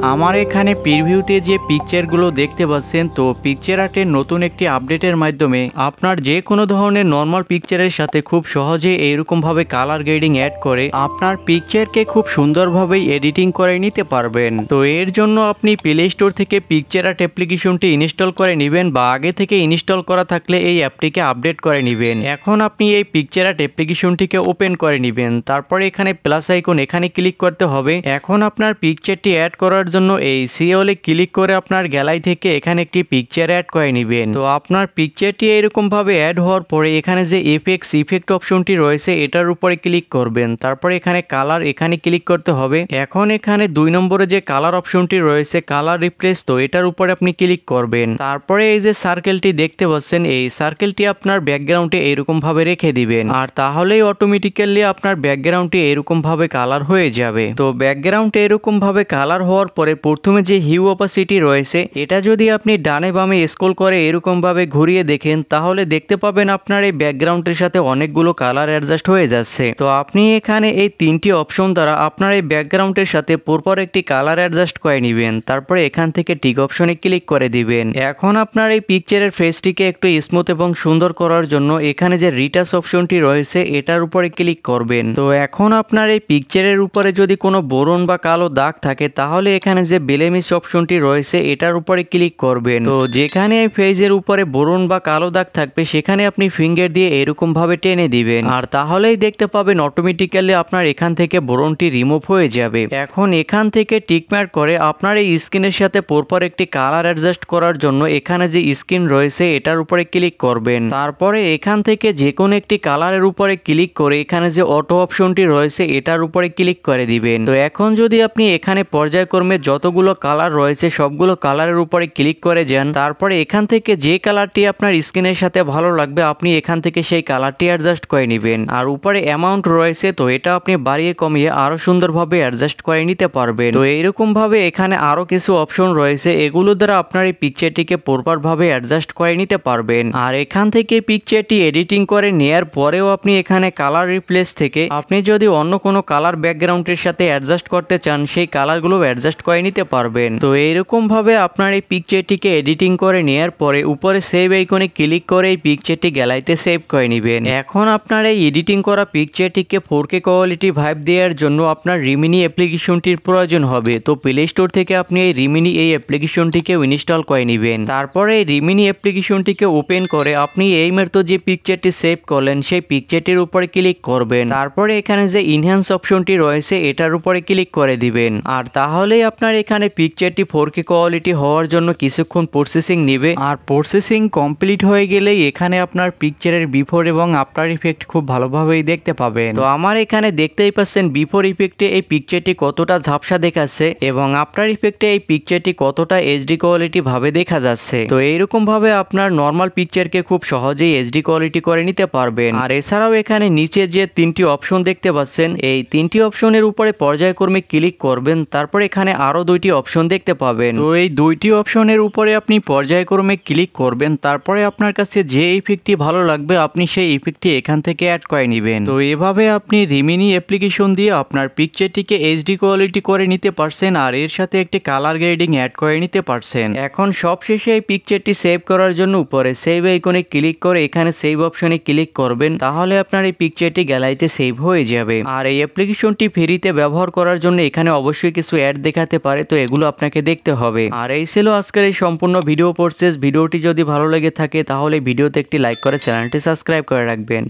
আমার এখানে প্রিভিউতে যে পিকচারগুলো দেখতে পাচ্ছেন, তো পিকচার আর্টের নতুন একটি আপডেটের মাধ্যমে আপনার যে কোনো ধরনের নর্মাল পিকচারের সাথে খুব সহজে এইরকমভাবে কালার গ্রেডিং অ্যাড করে আপনার পিকচারকে খুব সুন্দরভাবেই এডিটিং করে নিতে পারবেন। তো এর জন্য আপনি প্লে স্টোর থেকে পিকচার আর্ট অ্যাপ্লিকেশনটি ইনস্টল করে নেবেন, বা আগে থেকে ইনস্টল করা থাকলে এই অ্যাপটিকে আপডেট করে নেবেন। এখন আপনি এই পিকচার আর্ট অ্যাপ্লিকেশনটিকে ওপেন করে নেবেন, তারপরে এখানে প্লাস আইকন এখানে ক্লিক করতে হবে। এখন আপনার পিকচারটি অ্যাড করার জন্য এই সিওলে ক্লিক করে আপনার গ্যালারি থেকে এখানে একটি পিকচার অ্যাড করে নেবেন। তো আপনার পিকচারটি এরকম ভাবে অ্যাড হওয়ার পরে এখানে যে ইফেক্ট অপশনটি রয়েছে এটার উপরে ক্লিক করবেন, তারপরে এখানে কালার এখানে ক্লিক করতে হবে। এখন এখানে 2 নম্বরে যে কালার অপশনটি রয়েছে কালার রিপ্লেস, তো এটার উপরে আপনি ক্লিক করবেন। তারপরে এই যে সার্কেলটি দেখতে পাচ্ছেন, এই সার্কেলটি আপনার ব্যাকগ্রাউন্ডে এরকম ভাবে রেখে দিবেন, আর তাহলেই অটোমেটিক্যালি আপনার ব্যাকগ্রাউন্ডটি এরকম ভাবে কালার হয়ে যাবে। তো ব্যাকগ্রাউন্ডে এরকম ভাবে কালার হওয়ার পরে প্রথমে যে হিউ অপাসিটি রয়েছে এটা যদি আপনি ডানে বামে স্ক্রল করে এরকম ভাবে ঘুরিয়ে দেখেন, তাহলে দেখতে পাবেন আপনার এই ব্যাকগ্রাউন্ডের সাথে অনেকগুলো কালার অ্যাডজাস্ট হয়ে যাচ্ছে। তো আপনি এখানে এই 3টি অপশন দ্বারা আপনার এই ব্যাকগ্রাউন্ডের সাথে পরপর একটি কালার অ্যাডজাস্ট করে নেবেন, তারপরে এখান থেকে টিক অপশনে ক্লিক করে দিবেন। এখন আপনার এই পিকচারের ফেসটিকে একটু স্মুথ এবং সুন্দর করার জন্য এখানে যে রিটাচ অপশনটি রয়েছে এটার উপরে ক্লিক করবেন। তো এখন আপনার এই পিকচারের উপরে যদি কোনো বোরন বা কালো দাগ থাকে তাহলে এখানে যে ব্লেমিশ অপশনটি রয়েছে এটার উপরে ক্লিক করবেন। তো যেখানে এই ফেজের উপরে বোরন বা কালো দাগ থাকবে সেখানে আপনি ফিঙ্গার দিয়ে এরকম ভাবে টেনে দিবেন, আর তাহলেই দেখতে পাবেন অটোমেটিক্যালি আপনার এখান থেকে বোরনটি রিমুভ হয়ে যাবে। এখন এখান থেকে টিকমার্ক করে আপনার এই স্ক্রিনের সাথে পরপর একটি কালার অ্যাডজাস্ট করার জন্য এখানে যে স্ক্রিন রয়েছে এটার উপরে ক্লিক করবেন। তারপরে এখান থেকে যে কোনো একটি কালারের উপরে ক্লিক করে এখানে যে অটো অপশনটি রয়েছে এটার উপরে ক্লিক করে দিবেন। তো এখন যদি আপনি এখানে পর্যায়ক্রমে যতগুলো কালার রয়েছে সবগুলো কালারের উপরে ক্লিক করে যান, তারপরে এখান থেকে যে কালারটি আপনার স্ক্রিনের সাথে ভালো লাগবে আপনি এখান থেকে সেই কালারটি অ্যাডজাস্ট করে নেবেন। আর উপরে অ্যামাউন্ট রয়েছে, তো এটা আপনি বাড়িয়ে কমিয়ে আরো সুন্দরভাবে অ্যাডজাস্ট করে নিতে পারবেন। তো এইরকম ভাবে এখানে আরো কিছু অপশন রয়েছে, এগুলো দ্বারা আপনার এই পিকচারটিকে প্রপার ভাবে অ্যাডজাস্ট করে নিতে পারবেন। আর এখান থেকে পিকচারটি এডিটিং করে নেয়ার পরেও আপনি এখানে কালার রিপ্লেস থেকে আপনি যদি অন্য কোনো কালার ব্যাকগ্রাউন্ডের সাথে অ্যাডজাস্ট করতে চান সেই কালারগুলো অ্যাডজাস্ট করে নিতে পারবেন। তো এইরকম ভাবে আপনার এই পিকচারটিকে এডিটিং করে নেয়ার পরে উপরে সেভ আইকনে ক্লিক করে এই পিকচারটি গ্যালারিতে সেভ করে নেবেন। এখন আপনার এই এডিটিং করা পিকচারটিকে 4K কোয়ালিটি ভাইব দেওয়ার জন্য আপনার রিমিনি অ্যাপ্লিকেশনটির প্রয়োজন হবে। তো প্লে স্টোর থেকে আপনি এই রিমিনি এই অ্যাপ্লিকেশনটিকে ইনস্টল করে নেবেন। তারপরে এই রিমিনি অ্যাপ্লিকেশনটিকে ওপেন করে আপনি এই মাত্র যে পিকচারটি সেভ করলেন সেই পিকচারটির উপরে ক্লিক করবেন, তারপরে এখানে যে ইনহ্যান্স অপশনটি রয়েছে এটার উপরে ক্লিক করে দিবেন। আর তাহলেই আপনার এখানে পিকচারটি 4K কোয়ালিটি হওয়ার জন্য কিছুক্ষণ প্রসেসিং নেবে, আর প্রসেসিং কমপ্লিট হয়ে গেলেই এখানে আপনার পিকচারের বিফোর এবং আফটার ইফেক্ট খুব ভালোভাবেই দেখতে পাবেন। তো আমার এখানে দেখতেই পাচ্ছেন বিফোর ইফেক্টে এই পিকচারটি কতটা ঝাপসা দেখাচ্ছে এবং আফটার ইফেক্টে এই পিকচারটি কতটা এইচডি কোয়ালিটি ভাবে দেখা যাচ্ছে। তো এইরকম ভাবে আপনার নর্মাল পিকচারকে খুব সহজেই এইচডি কোয়ালিটি করে নিতে পারবেন। আর এছাড়াও এখানে নিচে যে 3টি অপশন দেখতে পাচ্ছেন এই 3টি অপশনের উপরে পর্যায়ক্রমে ক্লিক করবেন, তারপর এখানে আরো 2টি অপশন দেখতে পাবেন। তো এই 2টি অপশনের উপরে আপনি পর্যায়ক্রমে ক্লিক করবেন, তারপরে আপনার কাছে যে ইফেক্টটি ভালো লাগবে আপনি সেই ইফেক্টটি এখান থেকে অ্যাড করে নেবেন। তো এভাবে আপনি রিমিনি অ্যাপ্লিকেশন দিয়ে আপনার পিকচারটিকে এইচডি কোয়ালিটি করে নিতে পারছেন, আর এর সাথে একটি কালার গ্রেডিং অ্যাড করে নিতে পারছেন। এখন সবশেষে এই পিকচারটি সেভ করার জন্য উপরে সেভ আইকনে ক্লিক করে এখানে সেভ অপশনে ক্লিক করবেন, তাহলে আপনার এই পিকচারটি গ্যালারিতে সেভ হয়ে যাবে। আর এই অ্যাপ্লিকেশনটি ফ্রিতে ব্যবহার করার জন্য এখানে অবশ্যই কিছু অ্যাড দেখাতে পারে, তো এগুলো আপনাকে দেখতে হবে। আর এই ছিল আজকের এই সম্পূর্ণ ভিডিও প্রসেস। ভিডিওটি যদি ভালো লেগে থাকে তাহলে ভিডিওতে একটি লাইক করে চ্যানেলটি সাবস্ক্রাইব করে রাখবেন।